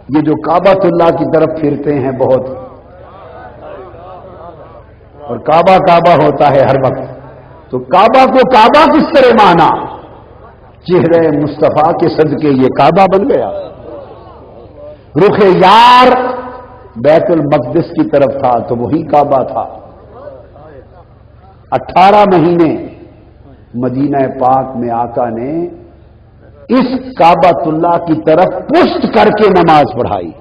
یہ جو کعبۃ اللہ کی طرف پھرتے ہیں بہت، اور کعبہ کعبہ ہوتا ہے ہر وقت، تو کعبہ کو کعبہ کس طرح مانا؟ چہرے مصطفیٰ کے صدقے یہ کعبہ بن گیا۔ رخ یار بیت المقدس کی طرف تھا تو وہی کعبہ تھا۔ 18 مہینے مدینہ پاک میں آقا نے اس کعبۃ اللہ کی طرف پشت کر کے نماز پڑھائی۔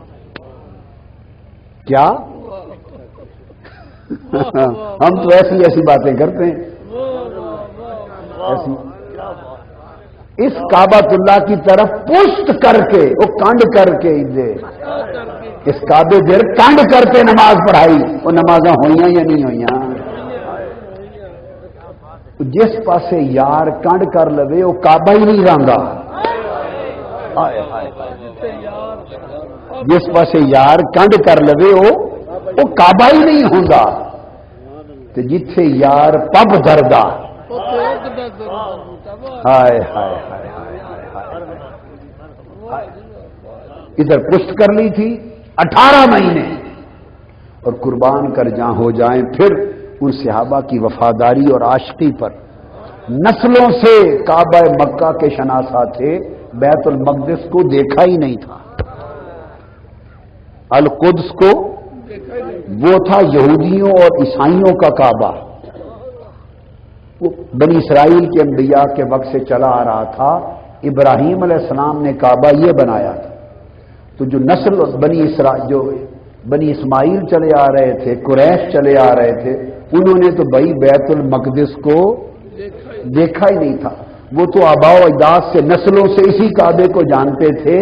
کیا ہم تو ایسی ایسی باتیں کرتے ہیں، ایسی اس کعبۃ اللہ کی طرف پشت کر کے، وہ کانڈ کر کے اس کعبے دیر کانڈ کر کے نماز پڑھائی۔ وہ نمازاں ہوئیاں یا نہیں ہوئیاں؟ جس پاسے یار کانڈ کر لوے وہ کعبہ ہی نہیں رہندا۔ جس پاسے یار کانڈ کر لوے وہ کعبہ ہی نہیں ہوندا، تے جتھے یار پب دھردا، ہائے ہائے ہائے ہائے، ادھر پشت کر لی تھی 18 مہینے، اور قربان کر جاں ہو جائیں پھر ان صحابہ کی وفاداری اور عاشقی پر۔ نسلوں سے کعبہ مکہ کے شناسہ تھے، بیت المقدس کو دیکھا ہی نہیں تھا، القدس کو وہ تھا یہودیوں اور عیسائیوں کا کعبہ، وہ بنی اسرائیل کے انبیاء کے وقت سے چلا آ رہا تھا۔ ابراہیم علیہ السلام نے کعبہ یہ بنایا تھا، تو جو نسل جو بنی اسماعیل چلے آ رہے تھے، قریش چلے آ رہے تھے، انہوں نے تو بھائی بیت المقدس کو دیکھا ہی نہیں تھا۔ وہ تو آباء و اجداد سے نسلوں سے اسی کعبے کو جانتے تھے،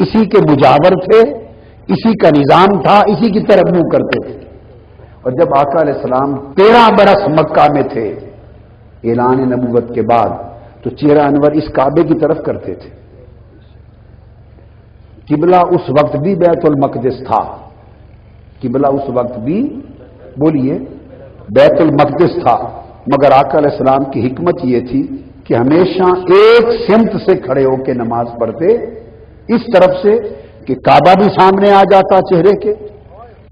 اسی کے مجاور تھے، اسی کا نظام تھا، اسی کی طرف منہ کرتے تھے۔ اور جب آقا علیہ السلام 13 برس مکہ میں تھے اعلان نبوت کے بعد، تو چہرہ انور اس کعبے کی طرف کرتے تھے۔ قبلہ اس وقت بھی بیت المقدس تھا، قبلہ اس وقت بھی بولیے بیت المقدس تھا، مگر آقا علیہ السلام کی حکمت یہ تھی کہ ہمیشہ ایک سمت سے کھڑے ہو کے نماز پڑھتے، اس طرف سے کہ کعبہ بھی سامنے آ جاتا چہرے کے،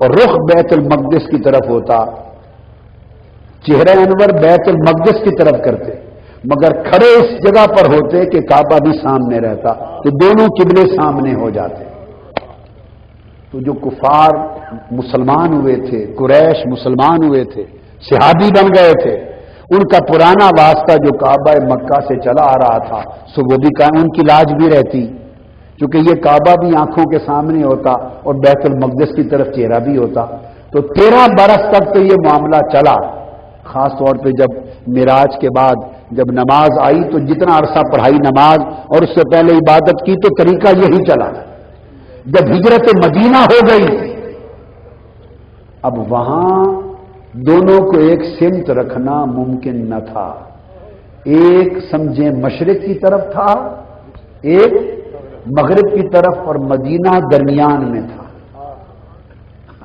اور رخ بیت المقدس کی طرف ہوتا، چہرہ انور بیت المقدس کی طرف کرتے، مگر کھڑے اس جگہ پر ہوتے کہ کعبہ بھی سامنے رہتا، تو دونوں قبلے سامنے ہو جاتے۔ تو جو کفار مسلمان ہوئے تھے، قریش مسلمان ہوئے تھے، صحابی بن گئے تھے، ان کا پرانا واسطہ جو کعبہ مکہ سے چلا آ رہا تھا، سو وہ بھی ان کی لاج بھی رہتی، کیونکہ یہ کعبہ بھی آنکھوں کے سامنے ہوتا اور بیت المقدس کی طرف چہرہ بھی ہوتا۔ تو 13 برس تک تو یہ معاملہ چلا، خاص طور پہ جب معراج کے بعد جب نماز آئی تو جتنا عرصہ پڑھائی نماز اور اس سے پہلے عبادت کی تو طریقہ یہی چلا۔ جب ہجرت مدینہ ہو گئی، اب وہاں دونوں کو ایک سمت رکھنا ممکن نہ تھا، ایک سمجھیں مشرق کی طرف تھا، ایک مغرب کی طرف، اور مدینہ درمیان میں تھا۔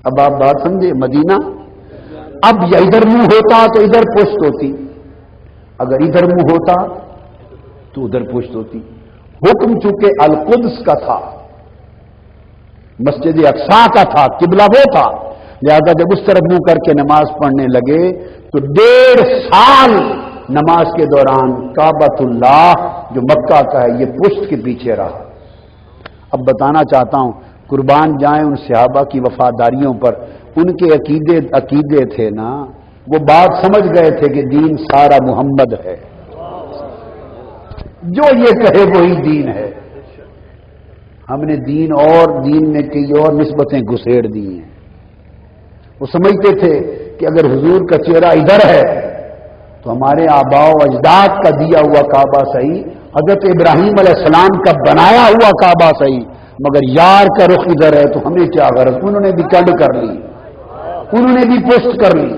اب آپ بات سمجھے، مدینہ اب یا ادھر منہ ہوتا تو ادھر پشت ہوتی، اگر ادھر منہ ہوتا تو ادھر پشت ہوتی۔ حکم چونکہ القدس کا تھا، مسجد اقصی کا تھا، قبلہ وہ تھا، لہذا جب اس طرف منہ کر کے نماز پڑھنے لگے تو 1.5 سال نماز کے دوران کعبۃ اللہ جو مکہ کا ہے یہ پشت کے پیچھے رہا۔ اب بتانا چاہتا ہوں، قربان جائیں ان صحابہ کی وفاداریوں پر، ان کے عقیدے تھے نا، وہ بات سمجھ گئے تھے کہ دین سارا محمد ہے، جو یہ کہے وہی دین ہے۔ ہم نے دین میں کئی اور نسبتیں گھسیڑ دی ہیں۔ وہ سمجھتے تھے کہ اگر حضور کا چہرہ ادھر ہے تو ہمارے آباء و اجداد کا دیا ہوا کعبہ صحیح، حضرت ابراہیم علیہ السلام کا بنایا ہوا کعبہ صحیح، مگر یار کا رخ ادھر ہے تو ہمیں کیا غرض۔ انہوں نے بھی کنڈ کر لی، انہوں نے بھی پشت کر لی،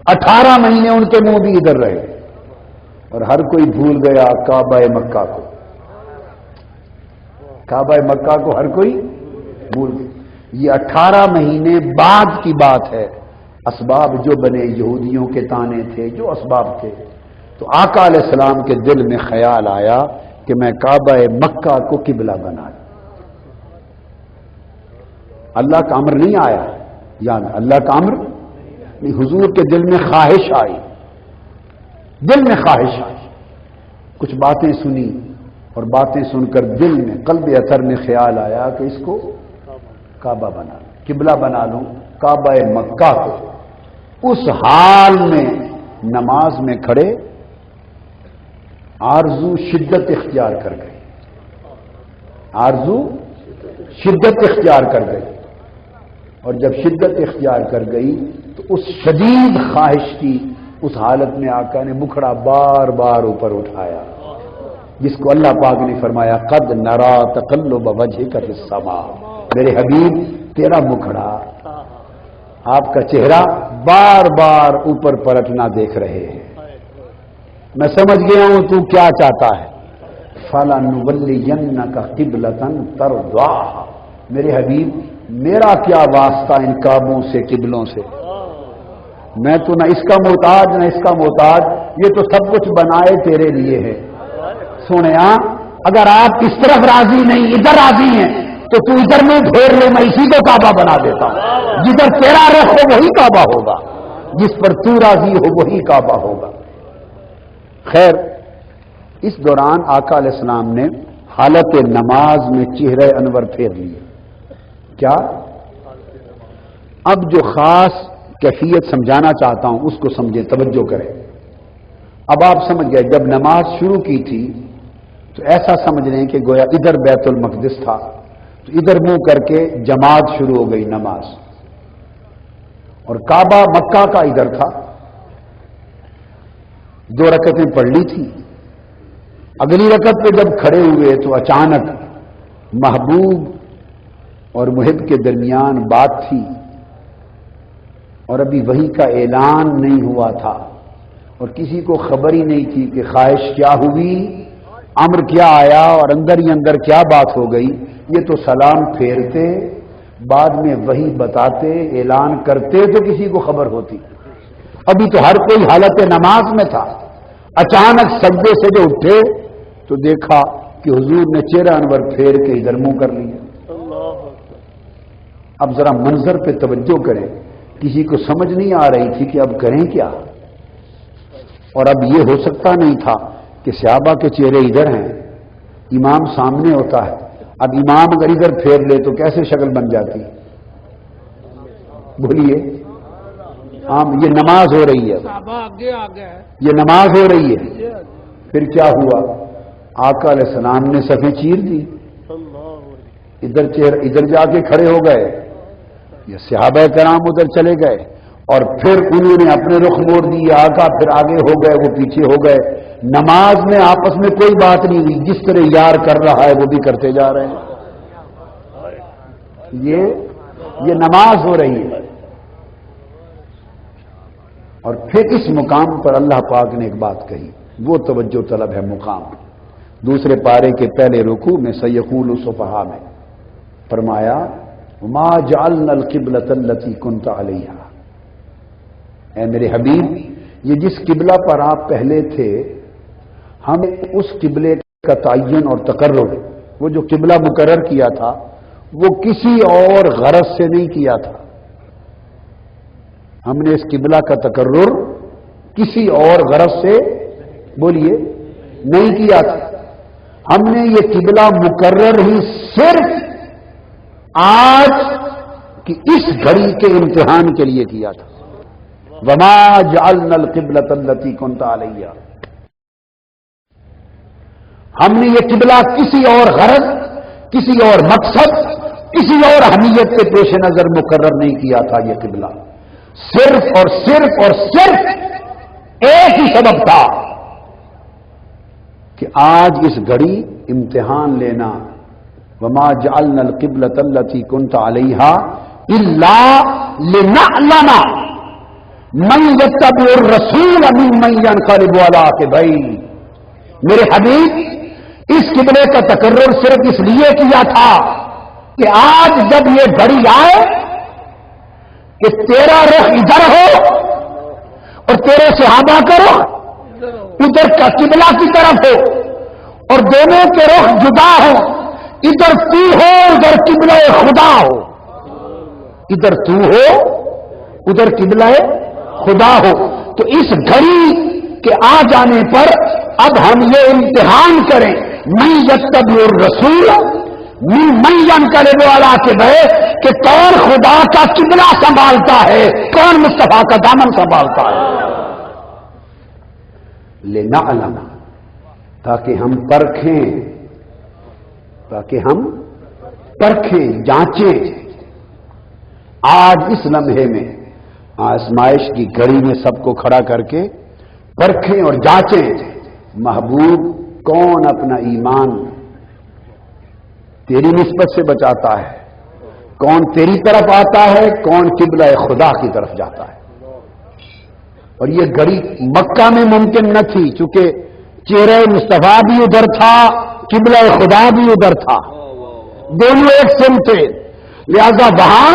18 مہینے ان کے منہ بھی ادھر رہے، اور ہر کوئی بھول گیا کعبہ مکہ کو، کعبہ مکہ کو ہر کوئی بھول گیا۔ یہ 18 مہینے بعد کی بات ہے، اسباب جو بنے، یہودیوں کے تانے تھے، جو اسباب تھے، تو آقا علیہ السلام کے دل میں خیال آیا کہ میں کعبہ مکہ کو قبلہ بنا لوں۔ اللہ کا امر نہیں آیا، یاد اللہ کا امر نہیں، حضور کے دل میں خواہش آئی، دل میں خواہش آئی، کچھ باتیں سنی اور باتیں سن کر دل میں قلب اثر میں خیال آیا کہ اس کو کعبہ بنا لوں، قبلہ بنا لوں کعبہ مکہ کو۔ اس حال میں نماز میں کھڑے آرزو شدت اختیار کر گئی، آرزو شدت اختیار کر گئی، اور جب شدت اختیار کر گئی تو اس شدید خواہش کی اس حالت میں آقا نے مکھڑا بار بار اوپر اٹھایا، جس کو اللہ پاک نے فرمایا قد نرا تقلب وجهک فی السماء، میرے حبیب تیرا مکھڑا، آپ کا چہرہ بار بار اوپر پلٹنا دیکھ رہے ہیں، میں سمجھ گیا ہوں تو کیا چاہتا ہے، فَلَنُوَلِّيَنَّكَ قِبْلَةً تَرْضَاهَا، میرے حبیب میرا کیا واسطہ ان کعبوں سے، قبلوں سے، میں تو نہ اس کا محتاج نہ اس کا محتاج، یہ تو سب کچھ بنائے تیرے لیے ہے۔ سونے اگر آپ اس طرف راضی نہیں ادھر راضی ہیں تو تو ادھر میں پھیر لے، میں اسی کو کعبہ بنا دیتا ہوں، جدھر تیرا رخ ہو وہی کعبہ ہوگا، جس پر تو راضی ہو وہی کعبہ ہوگا۔ خیر، اس دوران آقا علیہ السلام نے حالت نماز میں چہرہ انور پھیر لیے۔ کیا؟ اب جو خاص کیفیت سمجھانا چاہتا ہوں اس کو سمجھیں، توجہ کریں۔ اب آپ سمجھ گئے، جب نماز شروع کی تھی تو ایسا سمجھ لیں کہ گویا ادھر بیت المقدس تھا، تو ادھر منہ کر کے جماعت شروع ہو گئی نماز، اور کعبہ مکہ کا ادھر تھا، 2 رکعتیں پڑھ لی تھی۔ اگلی رکعت پہ جب کھڑے ہوئے تو اچانک محبوب اور محب کے درمیان بات تھی، اور ابھی وحی کا اعلان نہیں ہوا تھا، اور کسی کو خبر ہی نہیں تھی کہ خواہش کیا ہوئی، امر کیا آیا، اور اندر ہی اندر کیا بات ہو گئی۔ یہ تو سلام پھیرتے، بعد میں وحی بتاتے، اعلان کرتے تو کسی کو خبر ہوتی، ابھی تو ہر کوئی حالت نماز میں تھا۔ اچانک سجدے سے جو اٹھے تو دیکھا کہ حضور نے چہرہ انور پھیر کے ادھر منہ کر لیا۔ اب ذرا منظر پہ توجہ کریں، کسی کو سمجھ نہیں آ رہی تھی کہ اب کریں کیا، اور اب یہ ہو سکتا نہیں تھا کہ صحابہ کے چہرے ادھر ہیں، امام سامنے ہوتا ہے، اب امام اگر ادھر پھیر لے تو کیسے شکل بن جاتی؟ بولیے، یہ نماز ہو رہی ہے، یہ نماز ہو رہی ہے، پھر کیا ہوا؟ آقا علیہ السلام نے صفیں چیر دی، ادھر جا کے کھڑے ہو گئے، یہ صحابہ کرام ادھر چلے گئے، اور پھر انہوں نے اپنے رخ موڑ دیے، آقا پھر آگے ہو گئے، وہ پیچھے ہو گئے۔ نماز میں آپس میں کوئی بات نہیں ہوئی، جس طرح یار کر رہا ہے وہ بھی کرتے جا رہے ہیں، یہ نماز ہو رہی ہے۔ اور پھر اس مقام پر اللہ پاک نے ایک بات کہی، وہ توجہ طلب ہے مقام، دوسرے پارے کے پہلے رکوع میں سیقول الصفحاء میں فرمایا ما جعلنا القبلۃ التي كنت عليها، اے میرے حبیب یہ جس قبلہ پر آپ پہلے تھے، ہم اس قبلے کا تعین اور تقرر، وہ جو قبلہ مقرر کیا تھا وہ کسی اور غرض سے نہیں کیا تھا، ہم نے اس قبلہ کا تقرر کسی اور غرض سے، بولیے، نہیں کیا تھا، ہم نے یہ قبلہ مقرر ہی صرف آج کی اس گھڑی کے امتحان کے لیے کیا تھا۔ وما جعلنا القبلۃ التي كنت عليها، ہم نے یہ قبلہ کسی اور غرض، کسی اور مقصد، کسی اور اہمیت کے پیش نظر مقرر نہیں کیا تھا، یہ قبلہ صرف اور صرف اور صرف ایک ہی سبب تھا کہ آج اس گھڑی امتحان لینا۔ وما جعلنا القبلۃ التي كنت عليها الا لنعلم من يتبع الرسول ممن ينقلب على عقبيه، میرے حبیب اس قبلے کا تقرر صرف اس لیے کیا تھا کہ آج جب یہ گھڑی آئے کہ تیرا رخ ادھر ہو اور تیرے صحابہ کا رخ ادھر کا قبلہ کی طرف ہو، اور دونوں کے رخ جدا ہو، ادھر تو ہو ادھر قبلہ خدا ہو، ادھر تو ہو ادھر قبلہ خدا ہو. تو اس گھڑی کے آ جانے پر اب ہم یہ امتحان کریں من یتبع الرسول من ینقلب علی عقبیہ کہ کون خدا کا قبلہ سنبھالتا ہے, کون مصطفیٰ کا دامن سنبھالتا ہے. لنعلم تاکہ ہم پرکھیں جانچیں. آج اس لمحے میں آزمائش کی گھڑی میں سب کو کھڑا کر کے پرکھیں اور جانچیں محبوب کون اپنا ایمان تیری نسبت سے بچاتا ہے, کون تیری طرف آتا ہے, کون قبلہ خدا کی طرف جاتا ہے. اور یہ گھڑی مکہ میں ممکن نہ تھی چونکہ چہرہ مصطفیٰ بھی ادھر تھا, قبلہ خدا بھی ادھر تھا, دونوں ایک سم تھے. لہذا وہاں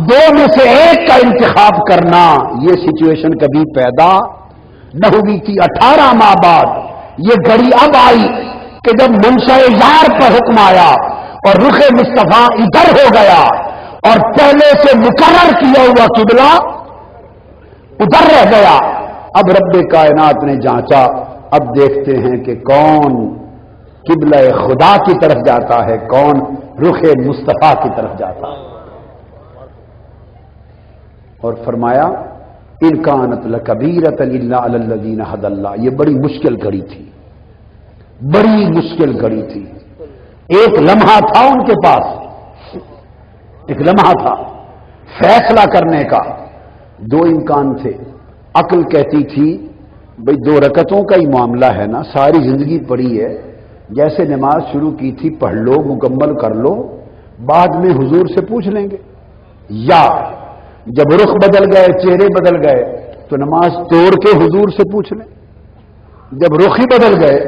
دو میں سے ایک کا انتخاب کرنا یہ سچویشن کبھی پیدا نہ ہوئی تھی. 18 ماہ بعد یہ گھڑی اب آئی کہ جب منشا یار پر حکم آیا اور رخ مصطفیٰ ادھر ہو گیا اور پہلے سے مقرر کیا ہوا قبلہ ادھر رہ گیا. اب رب کائنات نے جانچا, اب دیکھتے ہیں کہ کون قبلہ خدا کی طرف جاتا ہے, کون رخ مصطفیٰ کی طرف جاتا ہے. اور فرمایا ان کانت لکبیرۃ الا علی الذین ھدی اللہ. یہ بڑی مشکل گھڑی تھی, بڑی مشکل گھڑی تھی. ایک لمحہ تھا ان کے پاس, ایک لمحہ تھا فیصلہ کرنے کا. دو امکان تھے. عقل کہتی تھی بھئی 2 رکعتوں کا ہی معاملہ ہے نا, ساری زندگی پڑی ہے, جیسے نماز شروع کی تھی پڑھ لو, مکمل کر لو, بعد میں حضور سے پوچھ لیں گے. یا جب رخ بدل گئے, چہرے بدل گئے تو نماز توڑ کے حضور سے پوچھ لیں. جب رخ ہی بدل گئے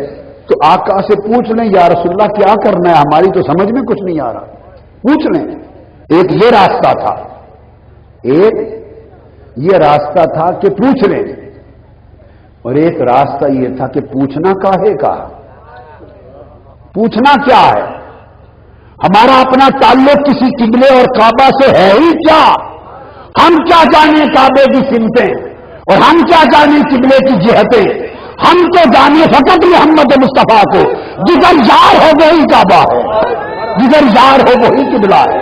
تو آقا سے پوچھ لیں یا رسول اللہ کیا کرنا ہے, ہماری تو سمجھ میں کچھ نہیں آ رہا, پوچھ لیں. ایک یہ راستہ تھا, ایک یہ راستہ تھا کہ پوچھ لیں, اور ایک راستہ یہ تھا کہ پوچھنا کاہے کا, پوچھنا کیا ہے. ہمارا اپنا تعلق کسی قبلے اور کعبہ سے ہے ہی کیا؟ ہم کیا جانے کعبے کی سمتیں اور ہم کیا جانے قبلے کی جہتیں. ہم تو جانے فقط محمد مصطفیٰ کو, جدھر یار ہو وہی کعبہ ہے, جدھر یار ہو وہی قبلہ ہے.